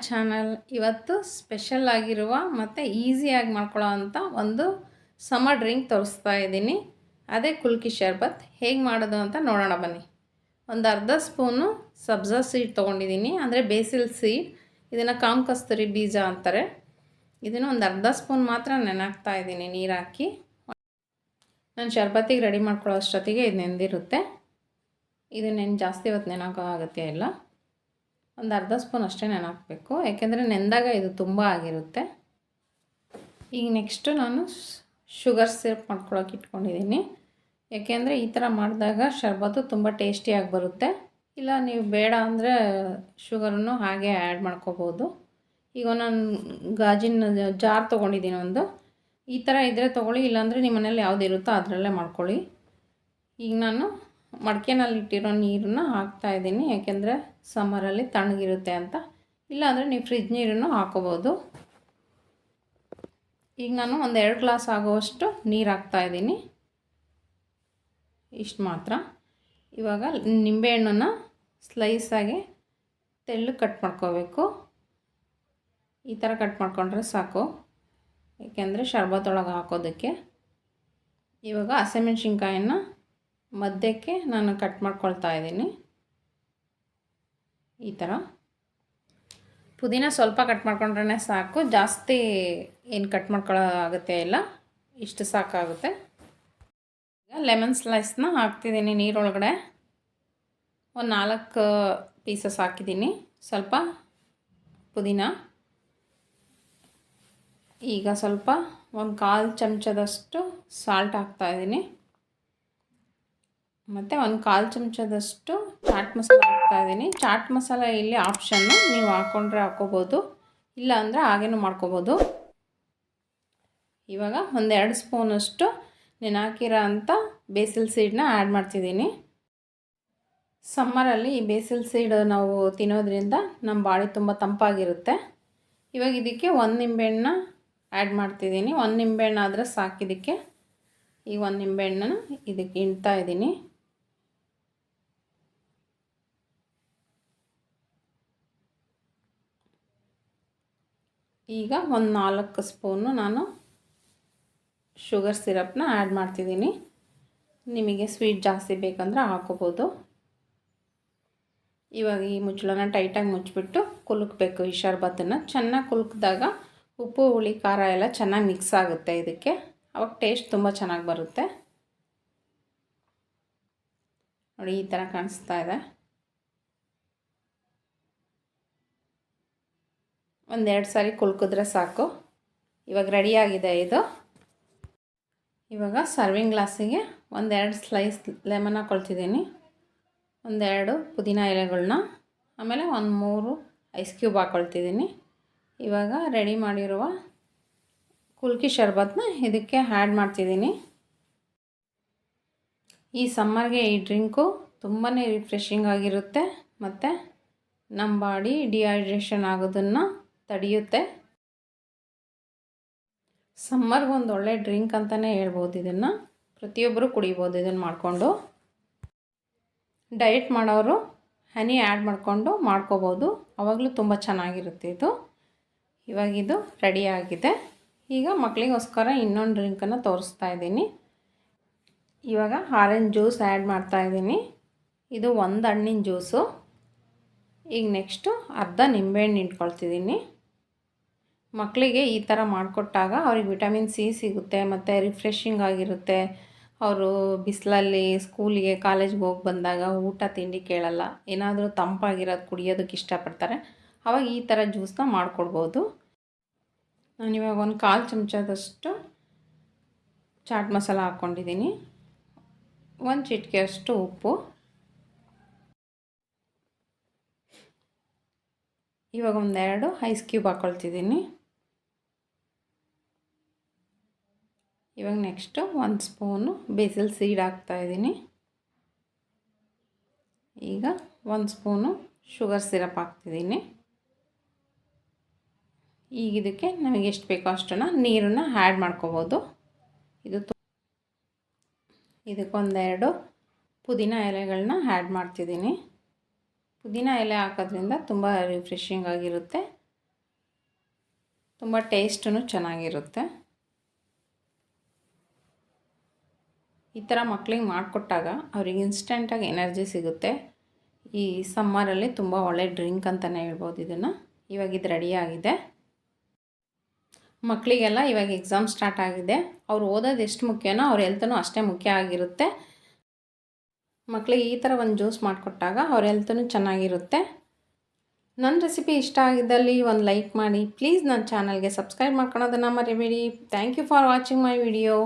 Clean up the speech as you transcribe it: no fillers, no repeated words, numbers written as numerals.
Channel. ಇವತ್ತು special ಆಗಿರುವ ಮತ್ತು ಈಸಿಯಾಗಿ ಮಾಡ್ಕೊಳ್ಳೋ ಅಂಥ ಒಂದು ಸಮ್ಮರ್ ಡ್ರಿಂಕ್ ತೋರಿಸ್ತಾ ಇದ್ದೀನಿ. ಅದೇ ಕುಲ್ಕಿ ಶರ್ಬತ್. ಹೇಗೆ ಮಾಡೋದು ಅಂತ ನೋಡೋಣ ಬನ್ನಿ. ಒಂದು ಅರ್ಧ ಸ್ಪೂನು ಸಬ್ಜಾ ಸೀಡ್ ತೊಗೊಂಡಿದ್ದೀನಿ, ಅಂದರೆ ಬೇಸಿಲ್ ಸೀಡ್. ಇದನ್ನು ಕಾಮಕಸ್ತೂರಿ ಬೀಜ ಅಂತಾರೆ. ಇದನ್ನು ಒಂದು ಅರ್ಧ ಸ್ಪೂನ್ ಮಾತ್ರ ನೆನಾಕ್ತಾ ಇದ್ದೀನಿ ನೀರು ಹಾಕಿ. ನಾನು ಶರ್ಬತ್ತಿಗೆ ರೆಡಿ ಮಾಡ್ಕೊಳ್ಳೋ ಅಷ್ಟೊತ್ತಿಗೆ ಇದು ನೆಂದಿರುತ್ತೆ. ಇದು ಜಾಸ್ತಿ ಹೊತ್ತು ನೆನಾಕೋ ಅಗತ್ಯ ಇಲ್ಲ. ಒಂದು ಅರ್ಧ ಸ್ಪೂನ್ ಅಷ್ಟೇ ನೆನಾಕಬೇಕು, ಯಾಕೆಂದರೆ ನೆಂದಾಗ ಇದು ತುಂಬ ಆಗಿರುತ್ತೆ. ಈಗ ನೆಕ್ಸ್ಟು ನಾನು ಶುಗರ್ ಸಿರಪ್ ಮಾಡ್ಕೊಳ್ಳೋಕೆ ಇಟ್ಕೊಂಡಿದ್ದೀನಿ. ಯಾಕೆಂದರೆ ಈ ಥರ ಮಾಡಿದಾಗ ಶರ್ಬತ್ತು ತುಂಬ ಟೇಸ್ಟಿಯಾಗಿ ಬರುತ್ತೆ. ಇಲ್ಲ ನೀವು ಬೇಡ ಅಂದರೆ ಶುಗರನ್ನು ಹಾಗೆ ಆ್ಯಡ್ ಮಾಡ್ಕೋಬೋದು. ಈಗ ನಾನು ಗಾಜಿನ ಜಾರ್ ತೊಗೊಂಡಿದ್ದೀನಿ ಒಂದು. ಈ ಥರ ಇದ್ದರೆ ತೊಗೊಳ್ಳಿ, ಇಲ್ಲಾಂದರೆ ನಿಮ್ಮ ಮನೇಲಿ ಯಾವ್ದು ಇರುತ್ತೋ ಅದರಲ್ಲೇ ಮಾಡ್ಕೊಳ್ಳಿ. ಈಗ ನಾನು ಮಡಿಕೆನಲ್ಲಿಟ್ಟಿರೋ ನೀರನ್ನು ಹಾಕ್ತಾಯಿದ್ದೀನಿ, ಯಾಕೆಂದರೆ ಸಮ್ಮರಲ್ಲಿ ತಣ್ಣಗಿರುತ್ತೆ ಅಂತ. ಇಲ್ಲಾಂದರೆ ನೀವು ಫ್ರಿಜ್ ನೀರನ್ನು ಹಾಕೋಬೋದು. ಈಗ ನಾನು ಒಂದು 2 ಗ್ಲಾಸ್ ಆಗುವಷ್ಟು ನೀರು ಹಾಕ್ತಾಯಿದ್ದೀನಿ, ಇಷ್ಟು ಮಾತ್ರ. ಇವಾಗ ನಿಂಬೆಹಣ್ಣನ್ನು ಸ್ಲೈಸಾಗಿ ತೆಳ್ಳಗೆ ಕಟ್ ಮಾಡ್ಕೋಬೇಕು. ಈ ಥರ ಕಟ್ ಮಾಡ್ಕೊಂಡ್ರೆ ಸಾಕು, ಏಕೆಂದರೆ ಶರ್ಬತ್ತೊಳಗೆ ಹಾಕೋದಕ್ಕೆ. ಇವಾಗ ಹಸಿಮೆಣ್ಸಿನ್ಕಾಯನ್ನು ಮಧ್ಯಕ್ಕೆ ನಾನು ಕಟ್ ಮಾಡ್ಕೊಳ್ತಾ ಇದ್ದೀನಿ. ಈ ಥರ ಪುದೀನ ಸ್ವಲ್ಪ ಕಟ್ ಮಾಡ್ಕೊಂಡ್ರೆ ಸಾಕು, ಜಾಸ್ತಿ ಏನು ಕಟ್ ಮಾಡ್ಕೊಳ್ಳೋ ಅಗತ್ಯ ಇಲ್ಲ, ಇಷ್ಟು ಸಾಕಾಗುತ್ತೆ. ಈಗ ಲೆಮನ್ ಸ್ಲೈಸ್ನ ಹಾಕ್ತಿದ್ದೀನಿ ನೀರೊಳಗಡೆ. ಒಂದು 4 ಪೀಸಸ್ ಹಾಕಿದ್ದೀನಿ, ಸ್ವಲ್ಪ ಪುದೀನ. ಈಗ ಸ್ವಲ್ಪ ಒಂದು 1/4 ಚಮಚದಷ್ಟು ಸಾಲ್ಟ್ ಹಾಕ್ತಾಯಿದ್ದೀನಿ, ಮತ್ತು ಒಂದು 1/4 ಚಮಚದಷ್ಟು ಚಾಟ್ ಮಸಾಲ ಹಾಕ್ತಾಯಿದ್ದೀನಿ. ಚಾಟ್ ಮಸಾಲ ಇಲ್ಲಿ ಆಪ್ಷನ್ನು, ನೀವು ಹಾಕ್ಕೊಂಡ್ರೆ ಹಾಕ್ಕೋಬೋದು, ಇಲ್ಲ ಅಂದರೆ ಹಾಗೇನೂ ಮಾಡ್ಕೋಬೋದು. ಇವಾಗ ಒಂದು 2 ಸ್ಪೂನಷ್ಟು ನೆನಾಕಿರೋ ಅಂಥ ಬೇಸಿಲ್ ಸೀಡನ್ನ ಆ್ಯಡ್ ಮಾಡ್ತಿದ್ದೀನಿ. ಸಮ್ಮರಲ್ಲಿ ಈ ಬೇಸಿಲ್ ಸೀಡ್ ನಾವು ತಿನ್ನೋದ್ರಿಂದ ನಮ್ಮ ಬಾಡಿ ತುಂಬ ತಂಪಾಗಿರುತ್ತೆ. ಇವಾಗ ಇದಕ್ಕೆ 1 ನಿಂಬೆಹಣ್ಣನ್ನ ಆ್ಯಡ್ ಮಾಡ್ತಿದ್ದೀನಿ. 1 ನಿಂಬೆಹಣ್ಣು ಆದರೆ ಸಾಕಿದ್ದಕ್ಕೆ. ಈ 1 ನಿಂಬೆಹಣ್ಣನ್ನು ಇದಕ್ಕೆ ಹಿಂಡ್ತಾ ಇದ್ದೀನಿ. ಈಗ ಒಂದು 4 ಸ್ಪೂನು ನಾನು ಶುಗರ್ ಸಿರಪ್ನ ಆ್ಯಡ್ ಮಾಡ್ತಿದ್ದೀನಿ. ನಿಮಗೆ ಸ್ವೀಟ್ ಜಾಸ್ತಿ ಬೇಕಂದ್ರೆ ಹಾಕೋಬೋದು. ಇವಾಗ ಈ ಮುಚ್ಚಳನ ಟೈಟಾಗಿ ಮುಚ್ಚಿಬಿಟ್ಟು ಕುಲುಕಬೇಕು. ಈ ಶರ್ಬತ್ತನ್ನು ಚೆನ್ನಾಗಿ ಕುಲುಕಿದಾಗ ಉಪ್ಪು ಹುಳಿ ಖಾರ ಎಲ್ಲ ಚೆನ್ನಾಗಿ ಮಿಕ್ಸ್ ಆಗುತ್ತೆ ಇದಕ್ಕೆ, ಅವಾಗ ಟೇಸ್ಟ್ ತುಂಬ ಚೆನ್ನಾಗಿ ಬರುತ್ತೆ. ನೋಡಿ, ಈ ಥರ ಕಾಣಿಸ್ತಾ ಇದೆ. ಒಂದು 2 ಸಾರಿ ಕುಲ್ಕಿದ್ರೆ ಸಾಕು. ಇವಾಗ ರೆಡಿಯಾಗಿದೆ ಇದು. ಇವಾಗ ಸರ್ವಿಂಗ್ ಗ್ಲಾಸಿಗೆ ಒಂದು 2 ಸ್ಲೈಸ್ ಲೆಮನ್ ಹಾಕ್ಕೊಳ್ತಿದ್ದೀನಿ, ಒಂದು 2 ಪುದೀನ ಎಲೆಗಳನ್ನ, ಆಮೇಲೆ ಒಂದು 3 ಐಸ್ ಕ್ಯೂಬ್ ಹಾಕ್ಕೊಳ್ತಿದ್ದೀನಿ. ಇವಾಗ ರೆಡಿ ಮಾಡಿರುವ ಕುಲ್ಕಿ ಶರ್ಬತ್ನ ಇದಕ್ಕೆ ಆ್ಯಡ್ ಮಾಡ್ತಿದ್ದೀನಿ. ಈ ಸಮ್ಮರ್ಗೆ ಈ ಡ್ರಿಂಕು ತುಂಬಾ ರಿಫ್ರೆಶಿಂಗ್ ಆಗಿರುತ್ತೆ, ಮತ್ತು ನಮ್ಮ ಬಾಡಿ ಡಿಹೈಡ್ರೇಷನ್ ಆಗೋದನ್ನು ತಡೆಯುತ್ತೆ. ಸಮ್ಮರ್ಗೆ ಒಂದು ಒಳ್ಳೆ ಡ್ರಿಂಕ್ ಅಂತಲೇ ಹೇಳ್ಬೋದು. ಇದನ್ನು ಪ್ರತಿಯೊಬ್ಬರು ಕುಡಿಬೋದು. ಇದನ್ನು ಮಾಡಿಕೊಂಡು ಡಯಟ್ ಮಾಡೋರು ಹನಿ ಆ್ಯಡ್ ಮಾಡಿಕೊಂಡು ಮಾಡ್ಕೋಬೋದು, ಆವಾಗಲೂ ತುಂಬ ಚೆನ್ನಾಗಿರುತ್ತೆ ಇದು. ಇವಾಗ ಇದು ರೆಡಿಯಾಗಿದೆ. ಈಗ ಮಕ್ಕಳಿಗೋಸ್ಕರ ಇನ್ನೊಂದು ಡ್ರಿಂಕನ್ನು ತೋರಿಸ್ತಾ ಇದ್ದೀನಿ. ಇವಾಗ ಆರೆಂಜ್ ಜ್ಯೂಸ್ ಆ್ಯಡ್ ಮಾಡ್ತಾಯಿದ್ದೀನಿ. ಇದು ಒಂದು ಹಣ್ಣಿನ ಜ್ಯೂಸು. ಈಗ ನೆಕ್ಸ್ಟು ಅರ್ಧ ನಿಂಬೆಹಣ್ಣು ಇಟ್ಕೊಳ್ತಿದ್ದೀನಿ. ಮಕ್ಕಳಿಗೆ ಈ ಥರ ಮಾಡಿಕೊಟ್ಟಾಗ ಅವ್ರಿಗೆ ವಿಟಮಿನ್ ಸಿ ಸಿಗುತ್ತೆ, ಮತ್ತು ರಿಫ್ರೆಶಿಂಗ್ ಆಗಿರುತ್ತೆ. ಅವರು ಬಿಸಿಲಲ್ಲಿ ಸ್ಕೂಲಿಗೆ ಕಾಲೇಜ್ಗೆ ಹೋಗಿ ಬಂದಾಗ ಊಟ ತಿಂಡಿ ಕೇಳಲ್ಲ, ಏನಾದರೂ ತಂಪಾಗಿರೋದು ಕುಡಿಯೋದಕ್ಕೆ ಇಷ್ಟಪಡ್ತಾರೆ. ಆವಾಗ ಈ ಥರ ಜ್ಯೂಸನ್ನ ಮಾಡಿಕೊಡ್ಬೋದು. ನಾನಿವಾಗ ಒಂದು 1/4 ಚಮಚದಷ್ಟು ಚಾಟ್ ಮಸಾಲ ಹಾಕ್ಕೊಂಡಿದ್ದೀನಿ, 1 ಚಿಟಿಕೆಯಷ್ಟು ಉಪ್ಪು. ಇವಾಗ ಒಂದು 2 ಐಸ್ ಕ್ಯೂಬ್ ಹಾಕ್ಕೊಳ್ತಿದ್ದೀನಿ. ಇವಾಗ ನೆಕ್ಸ್ಟು 1 ಸ್ಪೂನು ಬೇಸಿಲ್ ಸೀಡ್ ಹಾಕ್ತಾಯಿದ್ದೀನಿ. ಈಗ 1 ಸ್ಪೂನು ಶುಗರ್ ಸಿರಪ್ ಹಾಕ್ತಿದ್ದೀನಿ. ಈಗ ಇದಕ್ಕೆ ನಮಗೆ ಎಷ್ಟು ಬೇಕೋ ಅಷ್ಟನ್ನು ನೀರನ್ನು ಆ್ಯಡ್ ಮಾಡ್ಕೋಬೋದು. ಇದಕ್ಕೊಂದೆರಡು ಪುದೀನ ಎಲೆಗಳನ್ನ ಆ್ಯಡ್ ಮಾಡ್ತಿದ್ದೀನಿ. ಪುದೀನ ಎಲೆ ಹಾಕೋದ್ರಿಂದ ತುಂಬ ರಿಫ್ರೆಶಿಂಗ್ ಆಗಿರುತ್ತೆ, ತುಂಬ ಟೇಸ್ಟೂ ಚೆನ್ನಾಗಿರುತ್ತೆ. ಈ ಥರ ಮಕ್ಕಳಿಗೆ ಮಾಡಿಕೊಟ್ಟಾಗ ಅವ್ರಿಗೆ ಇನ್ಸ್ಟೆಂಟಾಗಿ ಎನರ್ಜಿ ಸಿಗುತ್ತೆ. ಈ ಸಮ್ಮರಲ್ಲಿ ತುಂಬ ಒಳ್ಳೆ ಡ್ರಿಂಕ್ ಅಂತಲೇ ಹೇಳ್ಬೋದು ಇದನ್ನು. ಇವಾಗ ಇದು ರೆಡಿಯಾಗಿದೆ. ಮಕ್ಕಳಿಗೆಲ್ಲ ಇವಾಗ ಎಕ್ಸಾಮ್ ಸ್ಟಾರ್ಟ್ ಆಗಿದೆ. ಅವ್ರು ಓದೋದು ಎಷ್ಟು ಮುಖ್ಯನೋ ಅವ್ರ ಹೆಲ್ತೂ ಅಷ್ಟೇ ಮುಖ್ಯ ಆಗಿರುತ್ತೆ. ಮಕ್ಕಳಿಗೆ ಈ ಥರ ಒಂದು ಜ್ಯೂಸ್ ಮಾಡಿಕೊಟ್ಟಾಗ ಅವ್ರ ಹೆಲ್ತೂ ಚೆನ್ನಾಗಿರುತ್ತೆ. ನನ್ನ ರೆಸಿಪಿ ಇಷ್ಟ ಆಗಿದ್ದಲ್ಲಿ ಒಂದು ಲೈಕ್ ಮಾಡಿ. ಪ್ಲೀಸ್ ನನ್ನ ಚಾನಲ್ಗೆ ಸಬ್ಸ್ಕ್ರೈಬ್ ಮಾಡ್ಕೊಳೋದನ್ನು ಮರಿಬೇಡಿ. Thank you for watching my video.